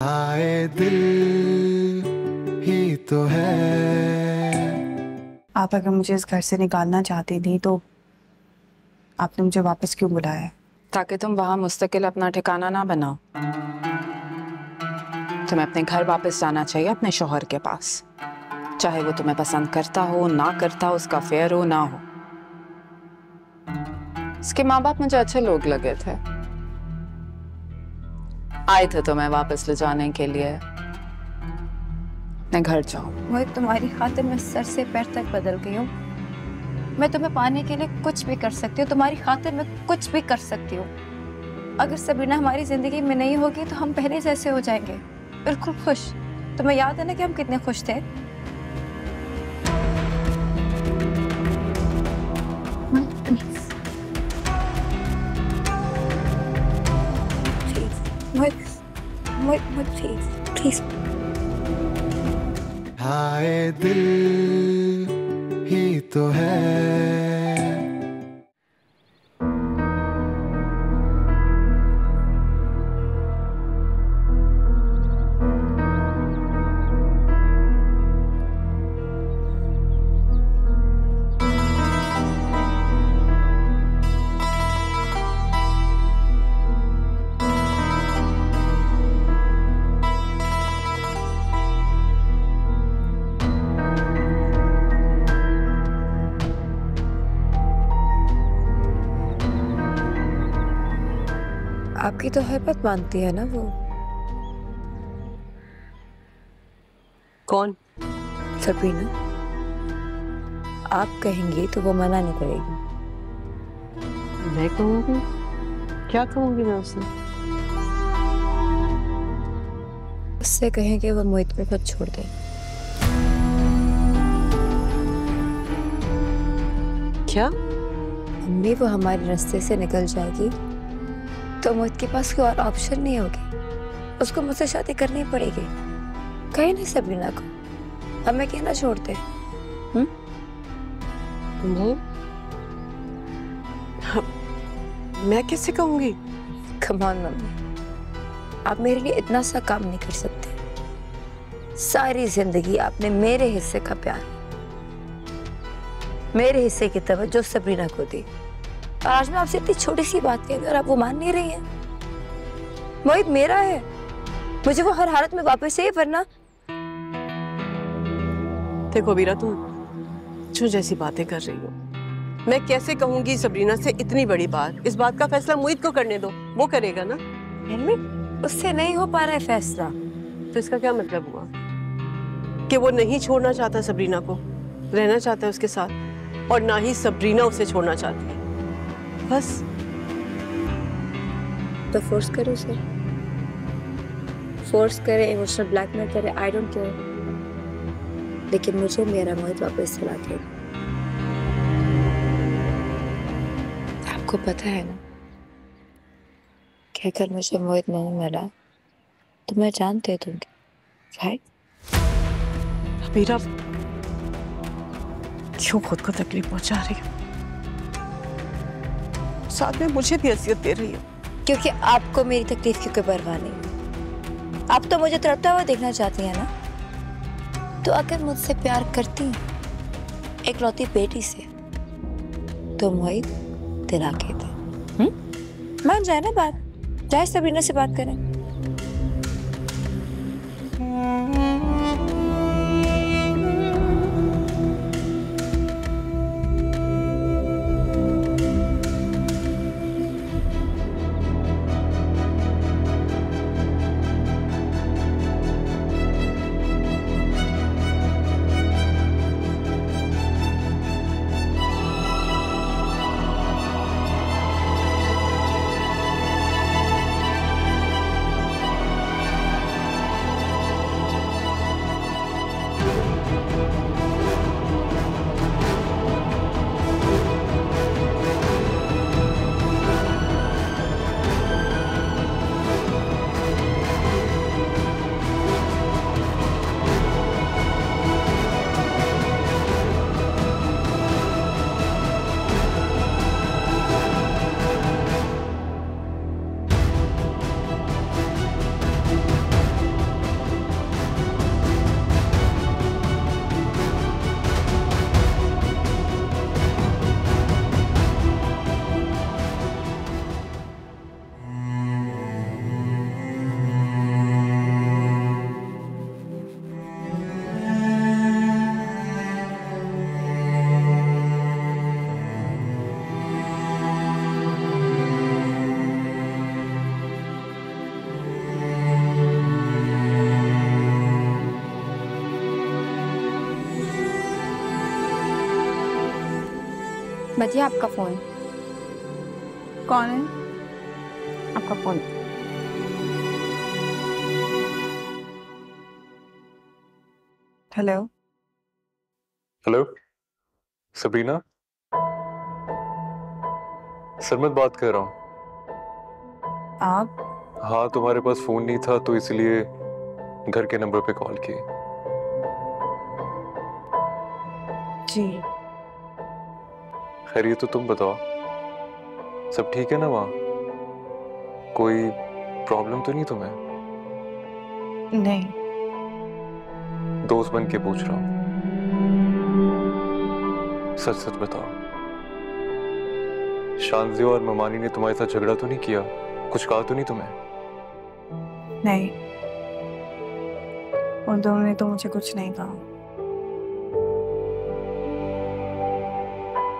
आए दिल ही तो है। आप अगर मुझे इस घर से निकालना चाहती थी तो आपने मुझे वापस क्यों बुलाया है? ताकि तुम वहां मुस्तकिल अपना ठिकाना ना बनाओ। तुम्हें अपने घर वापस जाना चाहिए, अपने शौहर के पास। चाहे वो तुम्हें पसंद करता हो ना करता हो, उसका फेयर हो ना हो। उसके माँ बाप मुझे अच्छे लोग लगे थे, आए थे तुम्हें वापस ले जाने के लिए। अपने घर जाओ। मैं तुम्हारी खातिर मैं सर से पैर तक बदल गई हूँ। मैं तुम्हें पाने के लिए कुछ भी कर सकती हूँ, तुम्हारी खातिर मैं कुछ भी कर सकती हूँ। अगर सबरीना हमारी जिंदगी में नहीं होगी तो हम पहले जैसे हो जाएंगे, बिल्कुल खुश। तुम्हें याद है ना कि हम कितने खुश थे? प्लीज आए दिल ही तो है। आपकी तो हर बात मानती है ना वो? कौन? सबरीना। आप कहेंगी तो वो मना नहीं करेगी। मैं कहूँगी? क्या कहूँगी मैं उससे? उससे कहेंगे वो मोहित पे खुद छोड़ दे। क्या? अम्मी वो हमारे रास्ते से निकल जाएगी तो मोहित के पास कोई और ऑप्शन नहीं होगी, उसको मुझसे शादी करनी पड़ेगी। कहीं नहीं सबरीना को, हमें कहना छोड़ते। मैं कैसे कहूँगी? कम ऑन मम्मी, आप मेरे लिए इतना सा काम नहीं कर सकते। सारी जिंदगी आपने मेरे हिस्से का प्यार, मेरे हिस्से की तवज्जो सबरीना को दी। आज मैं आपसे इतनी छोटी सी बात कह रही हूं और आप वो मान नहीं रही हैं। मोहित मेरा है, मुझे वो हर हालत में वापस चाहिए, वरना। देखो वीरा, तुम जो जैसी बातें कर रही हो, मैं कैसे कहूंगी सबरीना से इतनी बड़ी बात? इस बात का फैसला मोहित को करने दो, वो करेगा ना। मम्मी, उससे नहीं हो पा रहा है फैसला। तो इसका क्या मतलब हुआ? कि वो नहीं छोड़ना चाहता सबरीना को, रहना चाहता है उसके साथ, और ना ही सबरीना उसे छोड़ना चाहती है। बस। तो फोर्स करे उसे, फोर्स करे, इमोशनल ब्लैकमेल करे, आई डोंट केयर, लेकिन मुझे मेरा मोहित वापस दिला के। आपको पता है ना कि अगर मुझे मोहित नहीं मिला तो मैं जान दे दूंगी, राइट? वीरा, क्यों खुद को तकलीफ पहुंचा रही हो? साथ में मुझे भी असियत दे रही हो। क्योंकि आपको मेरी तकलीफ की कोई परवाह नहीं। आप तो मुझे तड़पता हुआ देखना चाहती हैं ना। तो अगर मुझसे प्यार करती हैं एक लौती बेटी से, तो मोहित दिला के दे। मान जाए ना बात, जाए सबरीना से बात करें। बताइए आपका फोन। कौन है? आपका फोन। हेलो। हेलो सबरीना, सरमत बात कर रहा हूँ। आप? हाँ, तुम्हारे पास फोन नहीं था तो इसलिए घर के नंबर पे कॉल की। जी। खैरियत तो तुम बताओ, सब ठीक है ना वहाँ? कोई प्रॉब्लम तो नहीं तुम्हें? नहीं। दोस्त बन के पूछ रहा हूँ, सच सच बताओ। शांजी और ममानी ने तुम्हारे साथ झगड़ा तो नहीं किया? कुछ कहा तो नहीं तुम्हें? नहीं, उन दोनों ने तो मुझे कुछ नहीं कहा।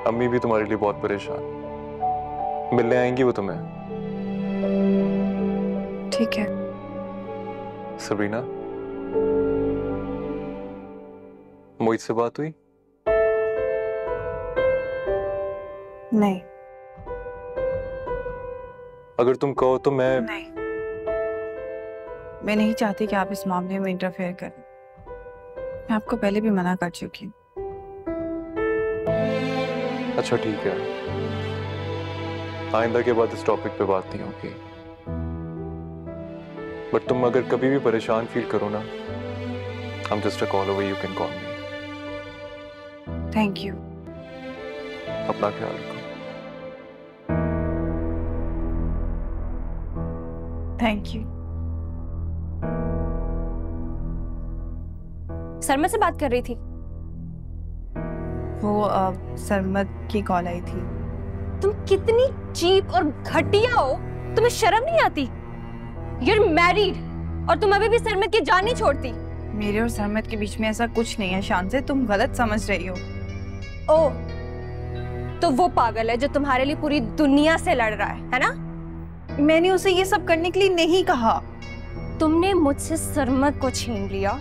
अम्मी भी तुम्हारे लिए बहुत परेशान, मिलने आएंगी वो तुम्हें। ठीक है। सबरीना, मोहित से बात हुई? नहीं। अगर तुम कहो तो मैं नहीं, मैं नहीं चाहती कि आप इस मामले में इंटरफेयर करें। मैं आपको पहले भी मना कर चुकी हूँ। अच्छा ठीक है, आइंदा के बाद इस टॉपिक पे बात नहीं होगी। बट तुम अगर कभी भी परेशान फील करो ना, I'm just a call away, you can call me. Thank you. अपना ख्याल रखो। Thank you. सरमत से बात कर रही थी। वो सरमत की कॉल आई थी। तुम कितनी चीप और घटिया हो, तुम्हें शर्म नहीं आती? You're married और तुम अभी भी सरमत की जान नहीं छोड़ती। मेरे और सरमत के बीच में ऐसा कुछ नहीं है शांजे, तुम गलत समझ रही हो। ओह, तो वो पागल है जो तुम्हारे लिए पूरी दुनिया से लड़ रहा है ना? मैंने उसे ये सब करने के लिए नहीं कहा। तुमने मुझसे सरमत को छीन लिया।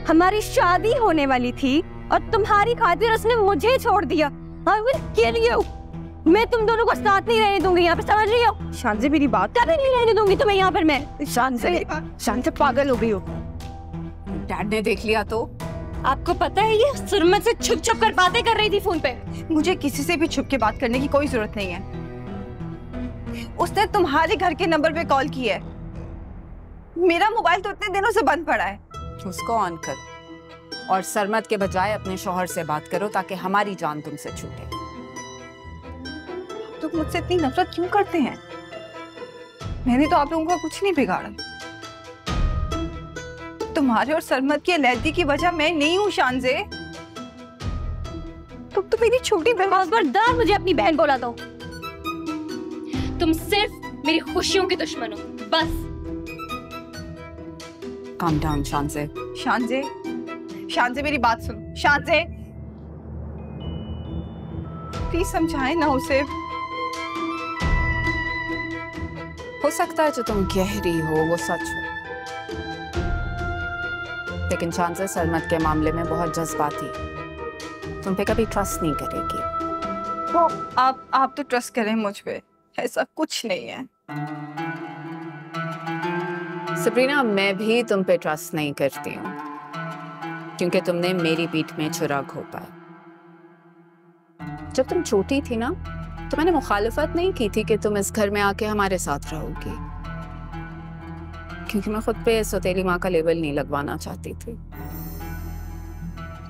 हमारी शादी होने वाली थी और तुम्हारी खातिर उसने मुझे छोड़ दिया। I will kill you। मैं तुम दोनों को साथ नहीं रहने दूंगी यहाँ पे, समझ रही हो? शांति मेरी बात कर, नहीं रहने दूंगी तुम्हें यहाँ पर मैं। शांति पागल हो गई हो। डैड ने देख लिया तो? आपको पता है ये सरमत से छुप छुप कर बातें कर रही थी फोन पे। मुझे किसी से भी छुप के बात करने की कोई जरूरत नहीं है। उसने तुम्हारे घर के नंबर पे कॉल की है। मेरा मोबाइल तो इतने दिनों से बंद पड़ा है। उसको ऑन करो और सरमत के बजाय अपने शौहर से बात करो ताकि हमारी जान तुमसे छूटे। तो मुझसे इतनी नफरत क्यों करते हैं? मैंने तो आप लोगों का कुछ नहीं बिगाड़ा। तुम्हारे और सरमत की अलैहदगी की वजह मैं नहीं हूँ शांजे। तुम तो मेरी छोटी बहन। खबरदार मुझे अपनी बहन बोला दो। तुम सिर्फ मेरी खुशियों के दुश्मन हो, बस। Calm down शांजे। शांजे, शांजे मेरी बात सुन। शांजे, प्लीज समझाए ना उसे। हो सकता है जो तुम कह रही हो वो सच हो, लेकिन शांजे सरमत के मामले में बहुत जज्बाती, तुम पे कभी ट्रस्ट नहीं करेगी। तो आप तो ट्रस्ट करें मुझ पे, ऐसा कुछ नहीं है। सबरीना, मैं भी तुम पे ट्रस्ट नहीं करती हूँ क्योंकि तुमने मेरी पीठ में छुरा घोंपा। जब तुम छोटी थी ना तो मैंने मुखालिफत नहीं की थी कि तुम इस घर में आके हमारे साथ रहोगी, क्योंकि मैं खुद पे सौतेली माँ का लेबल नहीं लगवाना चाहती थी।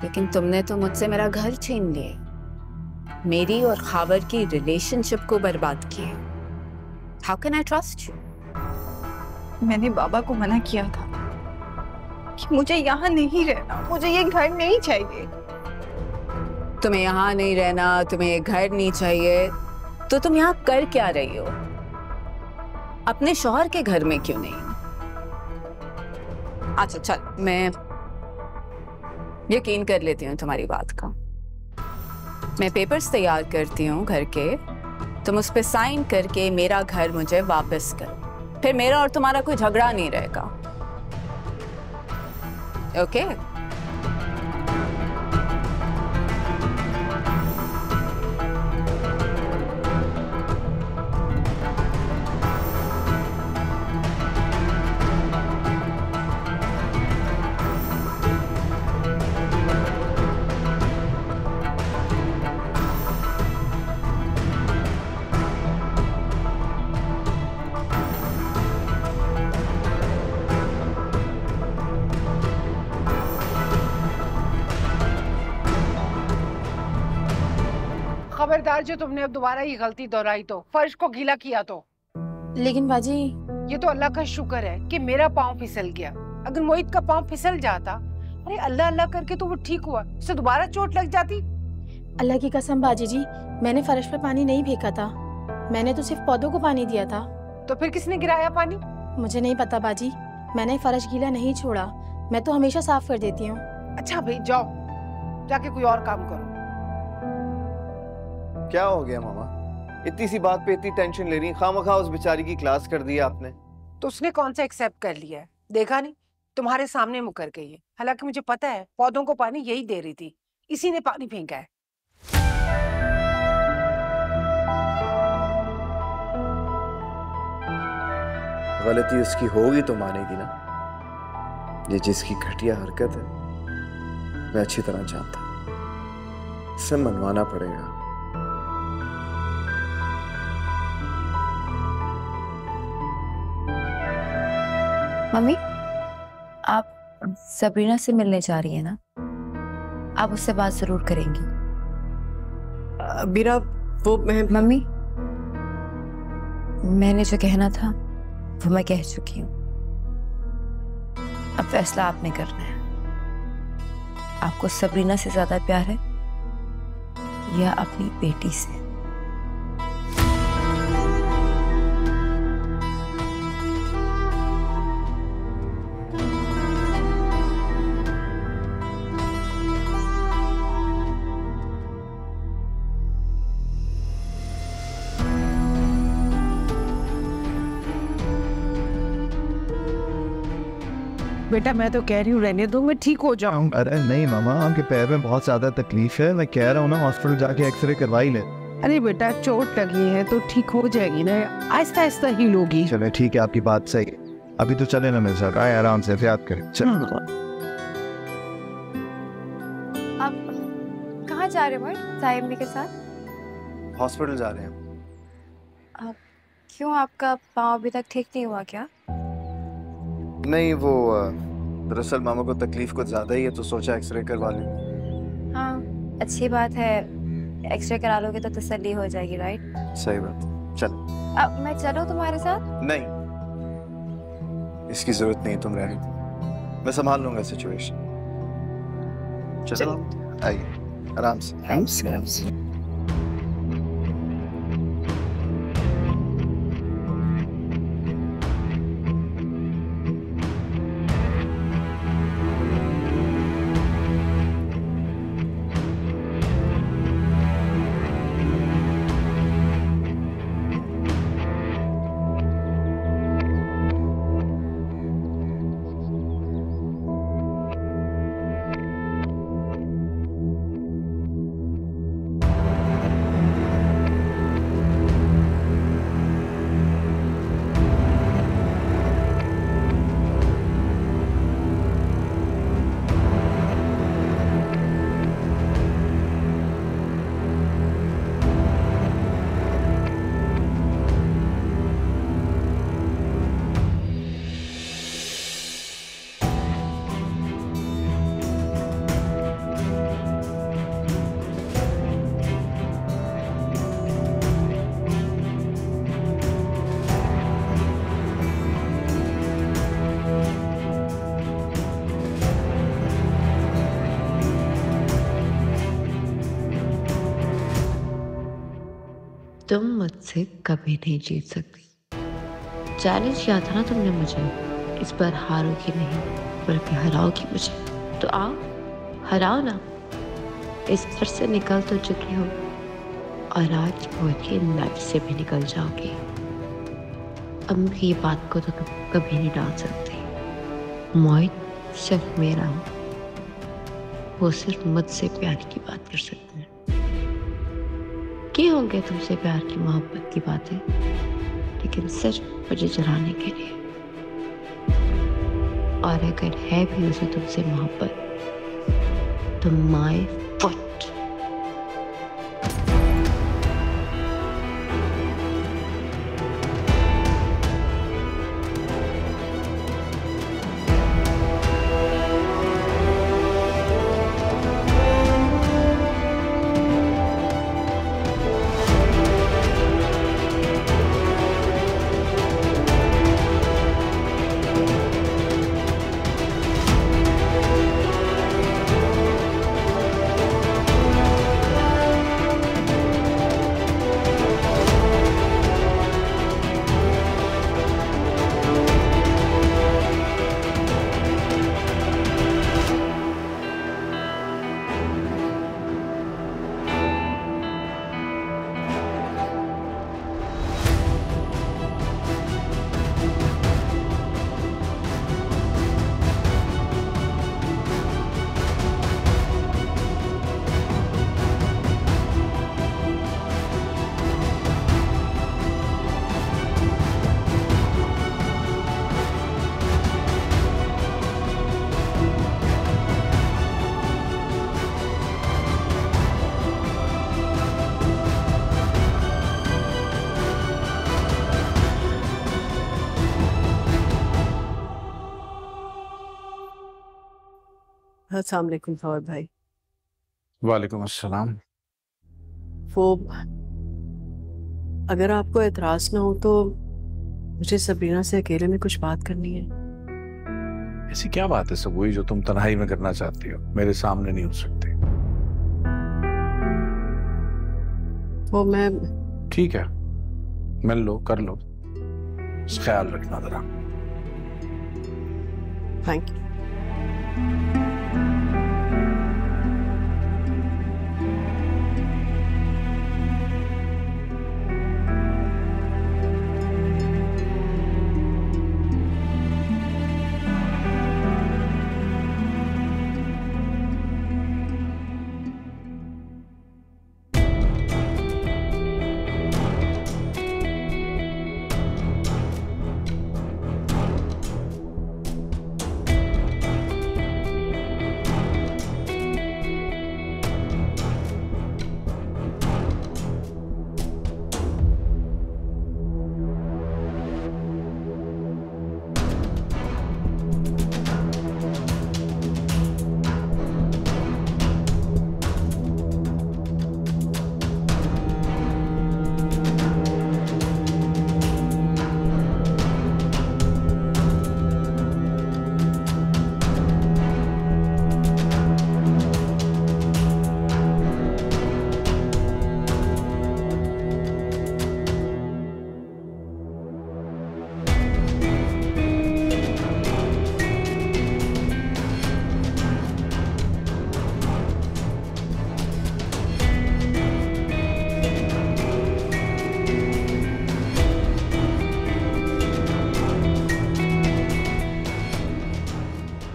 लेकिन तुमने तो मुझसे मेरा घर छीन लिया, मेरी और खावर की रिलेशनशिप को बर्बाद किया। How can I trust you? मैंने बाबा को मना किया था कि मुझे यहाँ नहीं रहना, मुझे ये घर नहीं चाहिए। तुम्हें यहाँ नहीं रहना, तुम्हें ये घर नहीं चाहिए, तो तुम यहाँ कर क्या रही हो? अपने शौहर के घर में क्यों नहीं? अच्छा चल, मैं यकीन कर लेती हूँ तुम्हारी बात का। मैं पेपर्स तैयार करती हूँ घर के, तुम उस पे साइन करके मेरा घर मुझे वापस करो, फिर मेरा और तुम्हारा कोई झगड़ा नहीं रहेगा। ओके? खबरदार जो तुमने अब दोबारा ये गलती दोहराई तो, फर्श को गीला किया तो। लेकिन बाजी ये तो अल्लाह का शुक्र है कि मेरा पाँव फिसल गया। अगर मोहित का पाँव फिसल जाता, अरे अल्लाह अल्लाह करके तो वो ठीक हुआ, उसे दोबारा चोट लग जाती। अल्लाह की कसम बाजी जी, मैंने फर्श पर पानी नहीं फेंका था, मैंने तो सिर्फ पौधों को पानी दिया था। तो फिर किसने गिराया पानी? मुझे नहीं पता बाजी, मैंने फर्श गीला नहीं छोड़ा, मैं तो हमेशा साफ कर देती हूँ। अच्छा भाई जाओ, जाके कोई और काम करो। क्या हो गया मामा? इतनी सी बात पे इतनी टेंशन ले रही, खामखा उस बेचारी की क्लास कर दी आपने। तो उसने कौन सा एक्सेप्ट कर लिया है? देखा नहीं, तुम्हारे सामने मुकर गई है। हालांकि मुझे पता है पौधों को पानी यही दे रही थी, इसी ने पानी फेंका है। गलती उसकी होगी तो मानेगी ना। ये जिसकी घटिया हरकत है मैं अच्छी तरह जानता हूं, इससे मनवाना पड़ेगा। मम्मी, आप सबरीना से मिलने जा रही है ना? आप उससे बात जरूर करेंगी। बीरा, वो मम्मी, मैंने जो कहना था वो मैं कह चुकी हूँ। अब फैसला आपने करना है। आपको सबरीना से ज्यादा प्यार है या अपनी बेटी से? बेटा मैं तो कह रही हूँ रहने दो, मैं ठीक हो जाऊँ। अरे नहीं मामा, आपके पैर में बहुत ज्यादा तकलीफ है, मैं कह रहा हूँ ना हॉस्पिटल जाके एक्सरे करवा ही ले। अरे बेटा चोट लगी है तो ठीक हो जाएगी ना, आहिस्ता आहिस्ता हील होगी। चले ठीक है, आपकी बात सही है। अभी तो चले ना मेरे साथ, आए आराम से याद करें। चलो आप कहाँ जा रहे हो साहिब के साथ? हॉस्पिटल जा रहे हैं। क्यों, आपका पाँव अभी तक ठीक नहीं हुआ क्या? नहीं, वो दरअसल मामा को तकलीफ कुछ ज्यादा ही है तो सोचा एक्सरे करवा लें। हाँ, अच्छी बात है, एक्सरे करा लोगे तो तसल्ली हो जाएगी, राइट? सही बात। चल अब मैं चलूं तुम्हारे साथ? नहीं, इसकी जरूरत नहीं, तुम रहने दो, मैं संभाल लूंगा सिचुएशन। चलो आइए, आराम से। तुम मुझसे कभी नहीं जीत सकती। चैलेंज किया था ना तुमने मुझे, इस बार हारोगी नहीं बल्कि हराओगी मुझे। तो आओ हराओ ना, इस घर से निकल तो चुकी हो और आज मोहित की लाइफ से भी निकल जाओगी। अब ये बात को तो तुम कभी नहीं डाल सकती। मोहित सिर्फ मेरा हो, वो सिर्फ मुझसे प्यार की बात कर सकते हैं। की होंगे तुमसे प्यार की मोहब्बत की बातें, लेकिन सिर्फ मुझे जलाने के लिए। और अगर है भी उसे तुमसे मोहब्बत तो माय फुट। अस्सलाम वालेकुम फवाद भाई। वालेकुम अस्सलाम। वो अगर आपको एतराज ना हो तो मुझे सबरीना से अकेले में कुछ बात करनी है। ऐसी क्या बात है सब वही जो तुम तन्हाई में करना चाहती हो, मेरे सामने नहीं हो सकती। वो मैं ठीक है, मिल लो, कर लो, ख्याल रखना जरा। Thank you.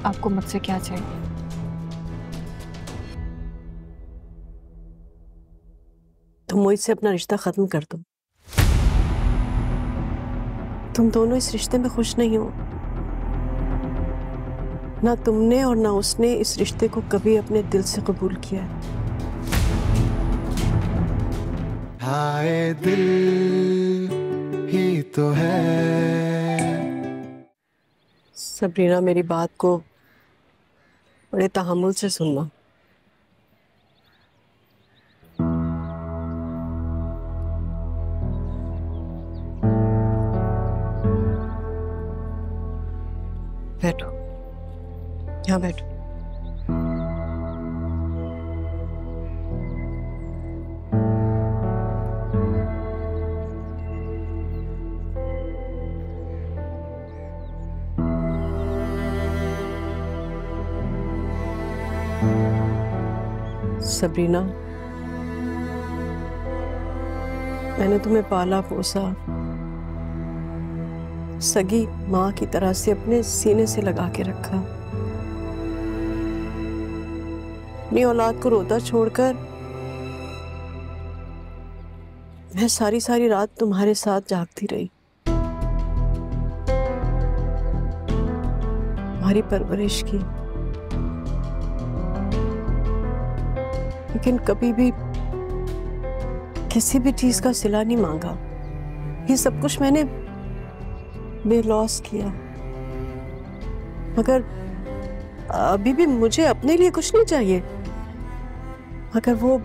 आपको मुझसे क्या चाहिए? तुम मुझसे अपना रिश्ता खत्म कर दो। तुम दोनों इस रिश्ते में खुश नहीं हो। ना तुमने और ना उसने इस रिश्ते को कभी अपने दिल से कबूल किया। हाय दिल ही तो है। सबरीना, मेरी बात को बड़े तहम्मुल से सुनना। बैठो, यहाँ बैठो। सबरीना, मैंने तुम्हें पाला पोसा, सगी माँ की तरह से अपने सीने से लगा के रखा। अपनी औलाद को रोता छोड़कर मैं सारी सारी रात तुम्हारे साथ जागती रही। तुम्हारी परवरिश की, लेकिन कभी भी किसी भी चीज का सिला नहीं मांगा। ये सब कुछ मैंने बेलौस किया, मगर अभी भी मुझे अपने लिए कुछ नहीं चाहिए। मगर वो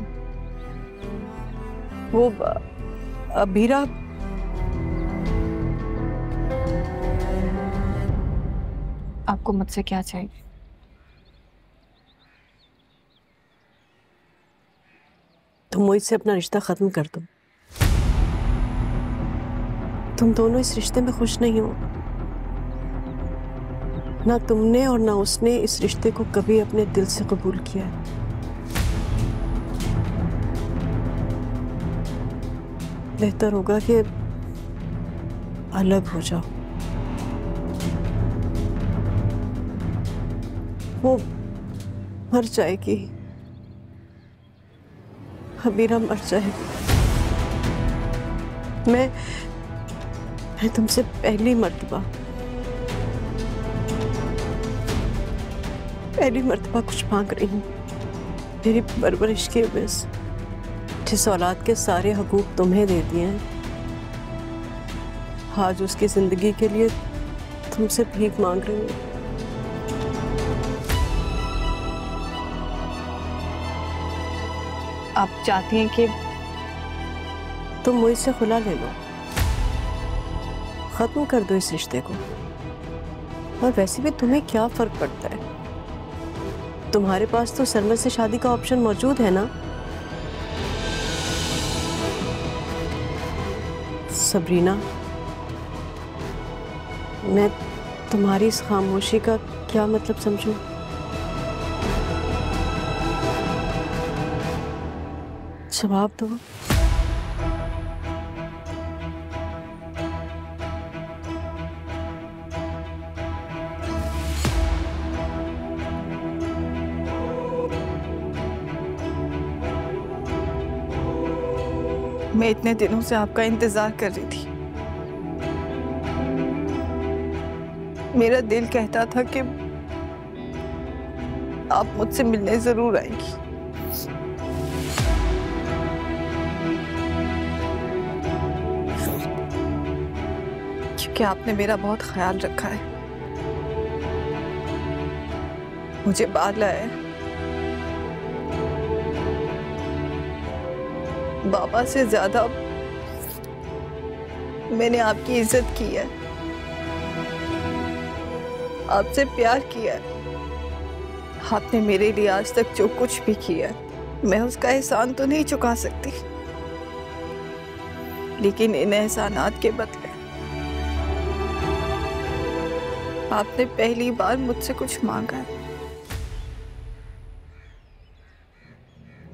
अबीरा आपको मुझसे क्या चाहिए? तुम मुझसे अपना रिश्ता खत्म कर दो। तुम दोनों इस रिश्ते में खुश नहीं हो। ना तुमने और ना उसने इस रिश्ते को कभी अपने दिल से कबूल किया। बेहतर होगा कि अलग हो जाओ। वो मर जाएगी, अबीरा मर जाएगी। मैं तुमसे पहली मर्तबा कुछ मांग रही हूँ। मेरी परवरिश की वजह से जिस औलाद के सारे हकूक तुम्हें दे दिए हैं, आज उसकी जिंदगी के लिए तुमसे भीख मांग रही हूँ। आप चाहती हैं कि तुम मोहित से खुला ले लो, खत्म कर दो इस रिश्ते को। और वैसे भी तुम्हें क्या फर्क पड़ता है? तुम्हारे पास तो सरमद से शादी का ऑप्शन मौजूद है ना। सबरीना, मैं तुम्हारी इस खामोशी का क्या मतलब समझूं? जवाब दो। मैं इतने दिनों से आपका इंतजार कर रही थी। मेरा दिल कहता था कि आप मुझसे मिलने जरूर आएंगी। क्योंकि आपने मेरा बहुत ख्याल रखा है, मुझे बाला है, बाबा से ज्यादा मैंने आपकी इज्जत की है, आपसे प्यार किया है। आपने मेरे लिए आज तक जो कुछ भी किया है मैं उसका एहसान तो नहीं चुका सकती, लेकिन इन एहसानात के बदले आपने पहली बार मुझसे कुछ मांगा है।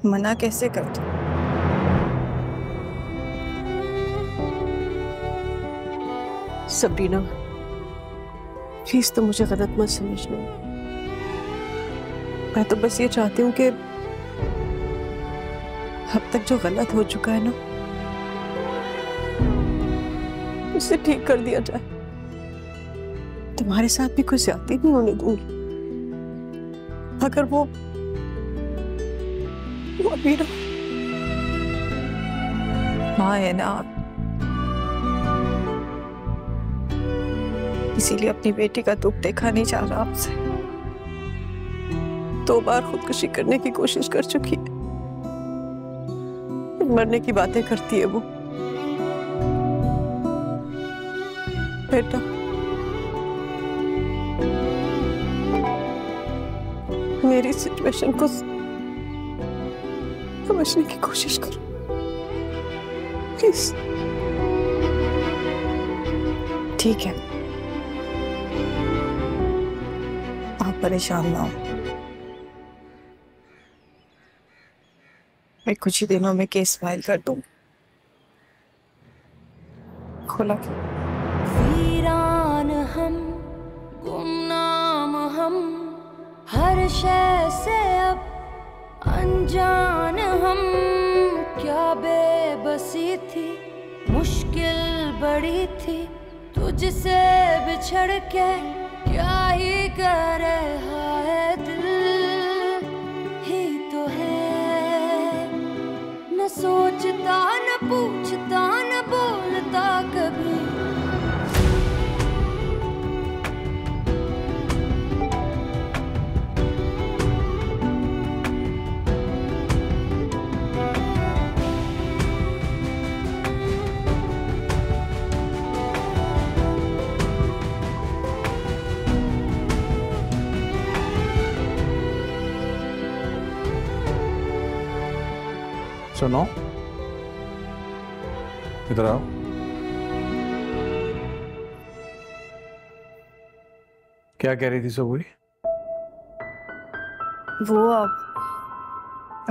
मना कैसे कर दूं? सबरीना, प्लीज तो मुझे गलत मत समझना। मैं तो बस ये चाहती हूँ कि अब तक जो गलत हो चुका है ना, उसे ठीक कर दिया जाए। तुम्हारे साथ भी कोई ज्यादती नहीं होने दूंगी। अगर वो अभी ना माँ है ना आप, इसीलिए अपनी बेटी का दुख देखा नहीं जा रहा आपसे। 2 बार खुदकुशी करने की कोशिश कर चुकी है, मरने की बातें करती है वो। बेटा, मेरी सिचुएशन को समझने की कोशिश करो प्लीज। ठीक है, आप परेशान ना हो। मैं कुछ ही दिनों में केस फाइल कर दूं। खोला वीरान हम, गुमनाम हम, हर शय से अब अनजान हम। क्या बेबसी थी, मुश्किल बड़ी थी, तुझसे बिछड़ के क्या ही करे। हाय दिल ही तो है, न सोचता न पूछता न बोलता कभी। सुनो, इधर आओ। क्या कह रही थी सबूरी?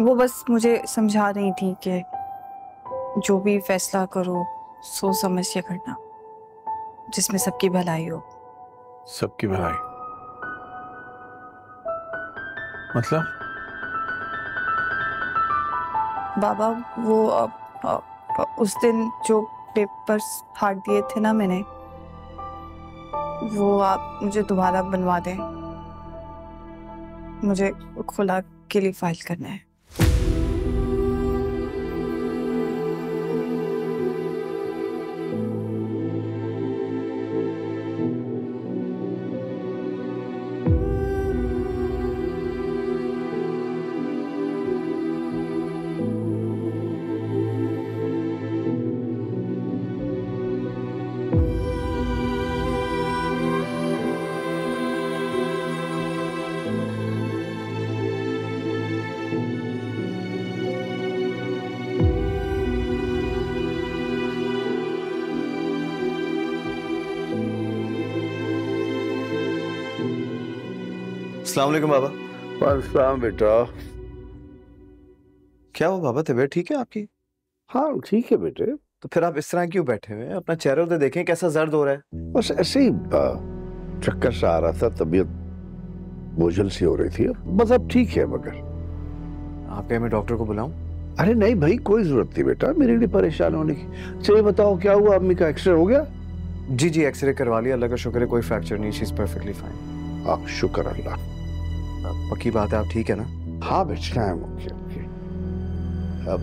वो बस मुझे समझा रही थी कि जो भी फैसला करो सोच समझ के करना, जिसमें सबकी भलाई हो। सबकी भलाई मतलब? बाबा, वो उस दिन जो पेपर्स फाड़ दिए थे ना मैंने, वो आप मुझे दोबारा बनवा दें। मुझे खुला के लिए फाइल करना है। अस्सलाम वालेकुम बाबा। वालेकुम बेटा। क्या हुआ बाबा, तबीयत ठीक है आपकी? हाँ ठीक है बेटे। तो फिर आप इस तरह क्यों बैठे हुए हैं? अपना चेहरा तो देखें, कैसा दर्द हो रहा है। बस ऐसे ही चक्कर सा आ रहा था, तबीयत बोझल सी हो रही थी। बस अब ठीक है। मगर आप क्या मैं डॉक्टर को बुलाऊं? अरे नहीं भाई, कोई जरूरत नहीं बेटा मेरे लिए परेशान होने की। चलिए बताओ क्या हुआ, अम्मी का एक्सरे हो गया? जी जी, एक्सरे करवा लिया, अल्लाह का शुक्र है, कोई फ्रैक्चर नहीं, शी इज परफेक्टली फाइन। आप शुक्र अल्लाह। पक्की बात है, आप ठीक है ना? हाँ बेटा, ओके ओके। अब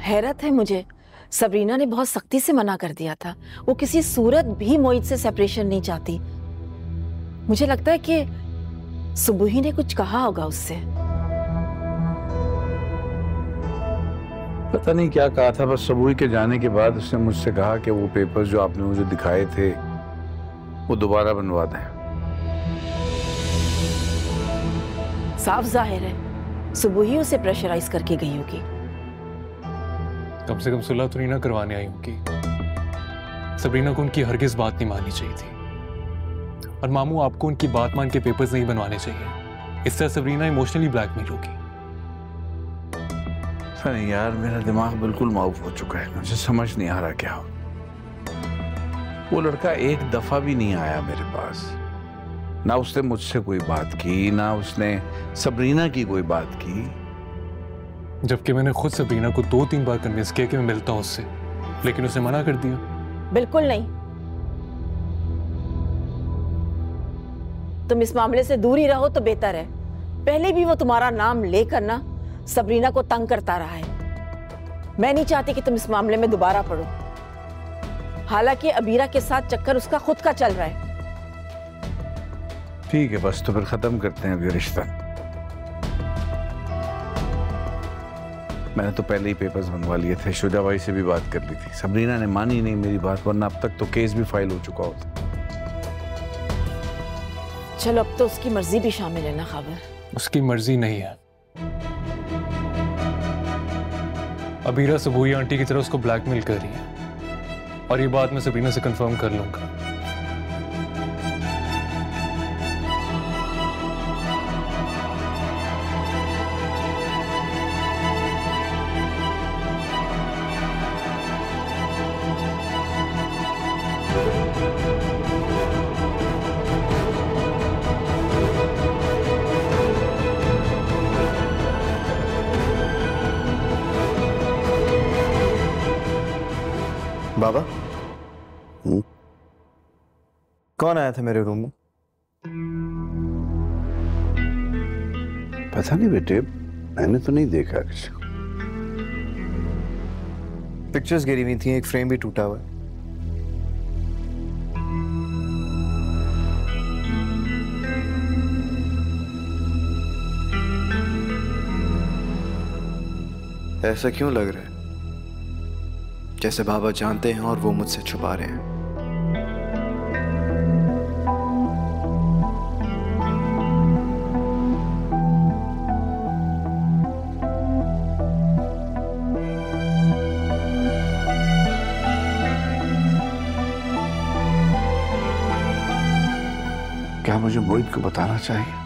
हैरत है मुझे, सबरीना ने बहुत सख्ती से मना कर दिया था। वो किसी सूरत भी मोहित से सेपरेशन नहीं चाहती। मुझे लगता है कि सुबुही ने कुछ कहा होगा उससे। पता नहीं क्या कहा था, बस सुबुही के जाने के बाद उसने मुझसे कहा कि वो पेपर्स जो आपने मुझे दिखाए थे वो दोबारा बनवा दें। साफ जाहिर है सुबुही उसे प्रेशराइज करके गई होगी। कम से कम सुलह तो नहीं ना करवाने आई होगी। सबरीना को उनकी हरगिज बात नहीं माननी चाहिए थी, और मामू आपको उनकी बात मान के पेपर्स नहीं बनवाने चाहिए। इस तरह सबरीना इमोशनली ब्लैकमेल होगी। नहीं यार, मेरा दिमाग बिल्कुल माऊफ हो चुका है, मुझे समझ नहीं आ रहा क्या हो। वो लड़का एक दफा भी नहीं आया मेरे पास, ना उसने मुझसे कोई बात की, ना उसने सबरीना की कोई बात की। जबकि मैंने खुद सबरीना को 2-3 बार कन्विंस किया कि मैं मिलता हूं उससे, लेकिन उसने मना कर दिया। बिल्कुल नहीं, तुम इस मामले से दूर ही रहो तो बेहतर है। पहले भी वो तुम्हारा नाम लेकर ना सबरीना को तंग करता रहा है। मैं नहीं चाहती कि तुम इस मामले में दोबारा पड़ो। हालांकि अबीरा के साथ चक्कर उसका खुद का चल रहा है। ठीक है, बस तो फिर खत्म करते हैं अभी रिश्ता। मैंने तो पहले ही पेपर्स बनवा लिए थे, शुजा भाई से भी बात कर ली थी। सबरीना ने मानी नहीं मेरी बात, वरना अब तक तो केस भी फाइल हो चुका होता। चलो अब तो उसकी मर्जी भी शामिल है ना खबर। उसकी मर्जी नहीं है। अबीरा सुबुही आंटी की तरह उसको ब्लैकमेल कर रही है, और ये बात मैं सबरीना से कंफर्म कर लूंगा। बाबा, कौन आया था मेरे रूम में? पता नहीं बेटे, मैंने तो नहीं देखा किसी को। पिक्चर्स गिरी हुई थी, एक फ्रेम भी टूटा हुआ है। ऐसा क्यों लग रहा है जैसे बाबा जानते हैं और वो मुझसे छुपा रहे हैं? क्या मुझे मोहित को बताना चाहिए?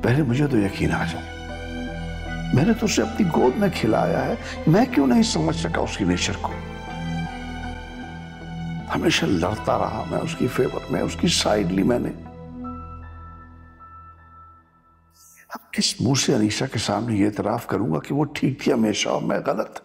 पहले मुझे तो यकीन आ जाए। मैंने तो उसे अपनी गोद में खिलाया है, मैं क्यों नहीं समझ सका उसकी नेचर को। हमेशा लड़ता रहा मैं उसकी फेवर में, उसकी साइड ली मैंने। अब किस मुंह से अनीशा के सामने ये इतराफ करूंगा कि वो ठीक थी हमेशा और मैं गलत।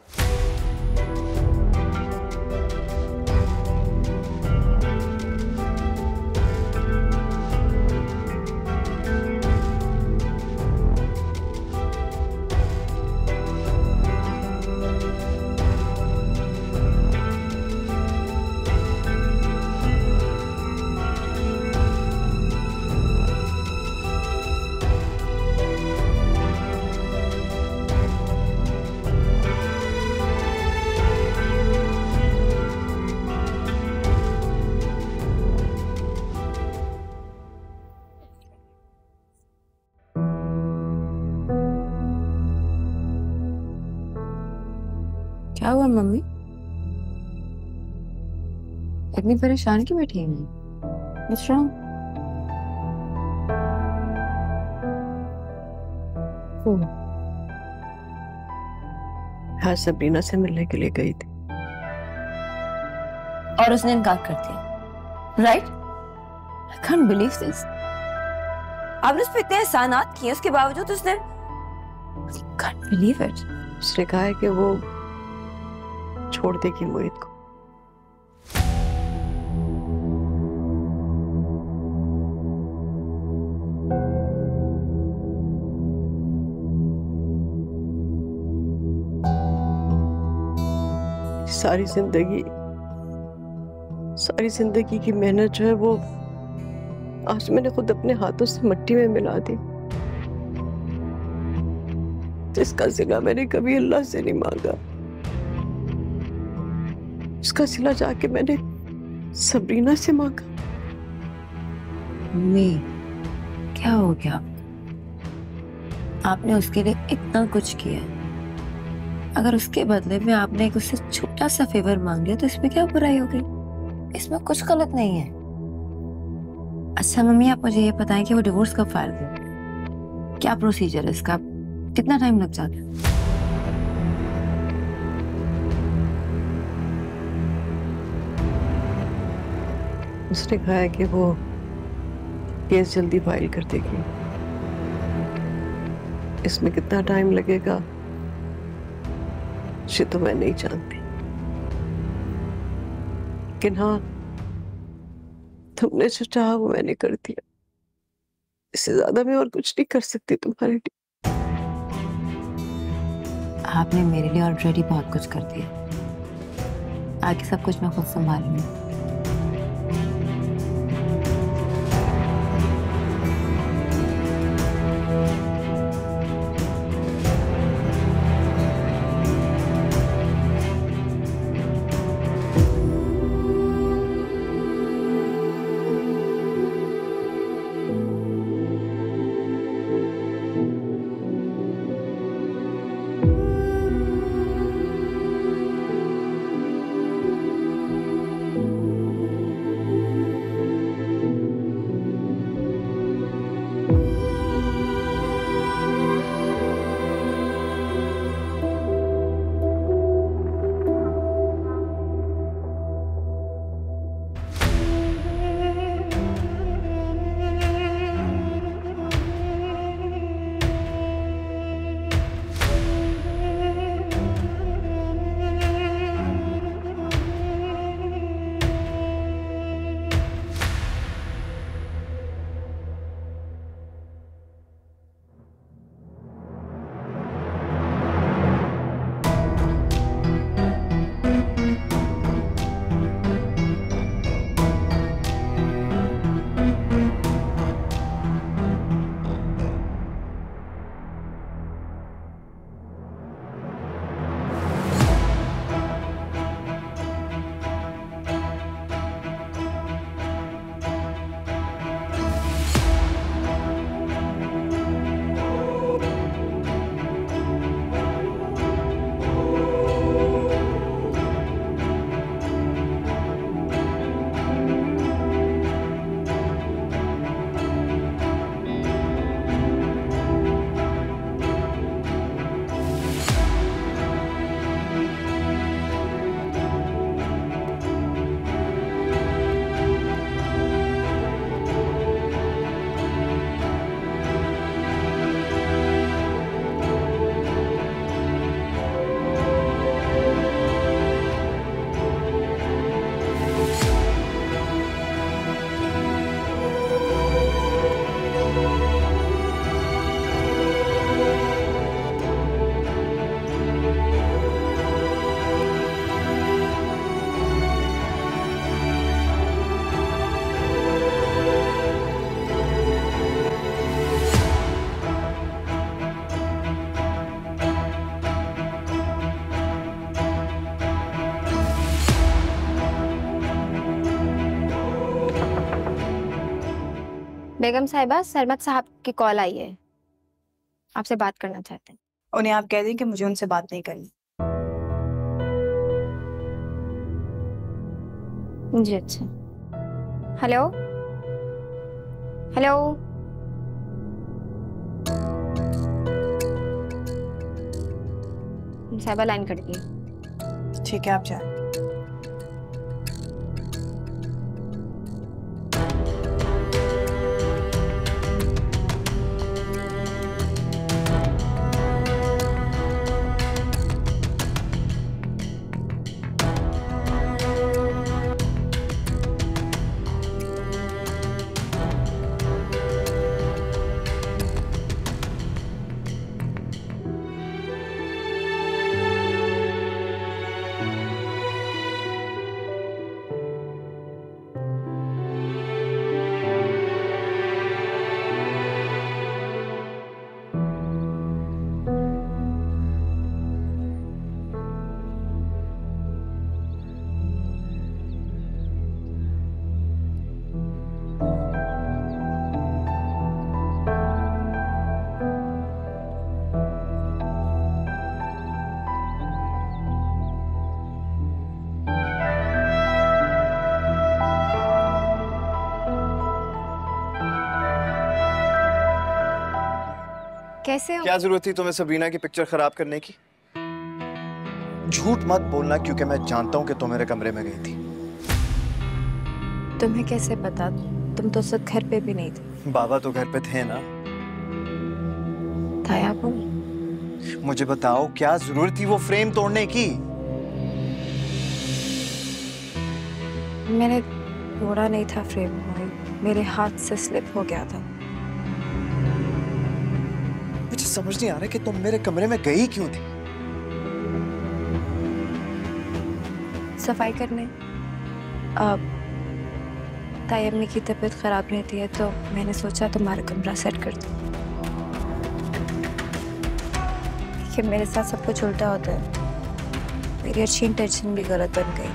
क्या हुआ मम्मी? इतनी परेशान क्यों बैठी हैं? What's wrong? हाँ, सबरीना से मिलने के लिए गई थी और उसने इनकार कर दिया, right? I can't believe this. आपने उस पर इतने एहसानात किए, उसके बावजूद उसने कांट बिलीव इट। उसने कहा है कि वो छोड़ देगी मोहित को। सारी जिंदगी की मेहनत जो है वो आज मैंने खुद अपने हाथों से मिट्टी में मिला दी। जिसका सिला मैंने कभी अल्लाह से नहीं मांगा, उसका सिला जाके मैंने सबरीना से मांगा। मम्मी, क्या हो गया? आपने उसके लिए इतना कुछ किया, अगर उसके बदले में आपने एक उससे छोटा सा फेवर मांग लिया तो इसमें क्या बुराई हो गई? इसमें कुछ गलत नहीं है। अच्छा मम्मी, आप मुझे ये बताएं कि वो डिवोर्स कब फाइल करें? क्या प्रोसीजर है इसका? कितना टाइम लग जाता है? उसने कहा है कि वो केस जल्दी फाइल कर देगी। इसमें कितना टाइम लगेगा ये तो मैं नहीं जानती, लेकिन हाँ, तुमने जो चाहा वो मैंने कर दिया। इससे ज्यादा मैं और कुछ नहीं कर सकती तुम्हारे लिए। आपने मेरे लिए ऑलरेडी बहुत कुछ कर दिया, आगे सब कुछ मैं खुद संभालूंगी। बेगम साहिबा, सरमत साहब की कॉल आई है, आपसे बात करना चाहते हैं। उन्हें आप कह दें कि मुझे उनसे बात नहीं करनी। जी अच्छा। हेलो हेलो, साहिबा लाइन कट गई। ठीक है, आप जाएं। कैसे हो? क्या जरूरत थी तुम्हें सबरीना की पिक्चर खराब करने की? झूठ मत बोलना, क्योंकि मैं जानता हूं कि तुम मेरे कमरे में गई थी। तुम्हें कैसे पता? तुम तो उस वक्त घर पे भी नहीं थे। बाबा तो घर पे थे ना। ताया वो? मुझे बताओ, क्या जरूरत थी वो फ्रेम तोड़ने की? मैंने तोड़ा नहीं था फ्रेम, मेरे हाथ से स्लिप हो गया था। मुझे समझ नहीं आ रहा कि तुम मेरे कमरे में गई क्यों थी? सफाई करने। ताई अम्मी की तबीयत खराब रहती है तो मैंने सोचा तुम्हारा कमरा सेट कर दूं। कि मेरे साथ सब कुछ उल्टा होता है। मेरी अच्छी इंटेंशन भी गलत बन गई।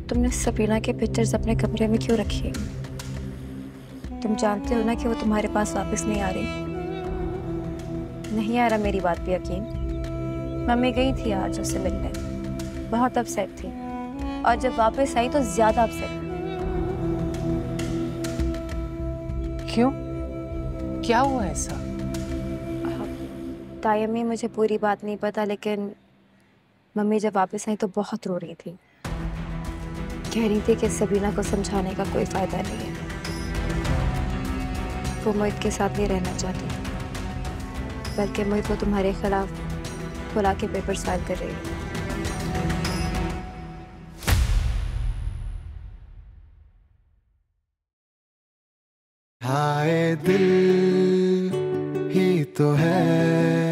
तुमने सबरीना के पिक्चर्स अपने कमरे में क्यों रखी है? तुम जानते हो ना कि वो तुम्हारे पास वापस नहीं आ रही। नहीं आ रहा मेरी बात पे यकीन। मम्मी गई थी आज उससे मिलने, बहुत अपसेट थी, और जब वापस आई तो ज्यादा अपसेट। क्यों? क्या हुआ ऐसा? ताई अम्मी, मुझे पूरी बात नहीं पता, लेकिन मम्मी जब वापस आई तो बहुत रो रही थी। कह रही थी कि सबरीना को समझाने का कोई फायदा नहीं है। वो मोहित के साथ नहीं रहना चाहती, बल्कि मोहित को तुम्हारे खिलाफ खुला के पेपर फाइल कर रही है। हाय दिल ही तो है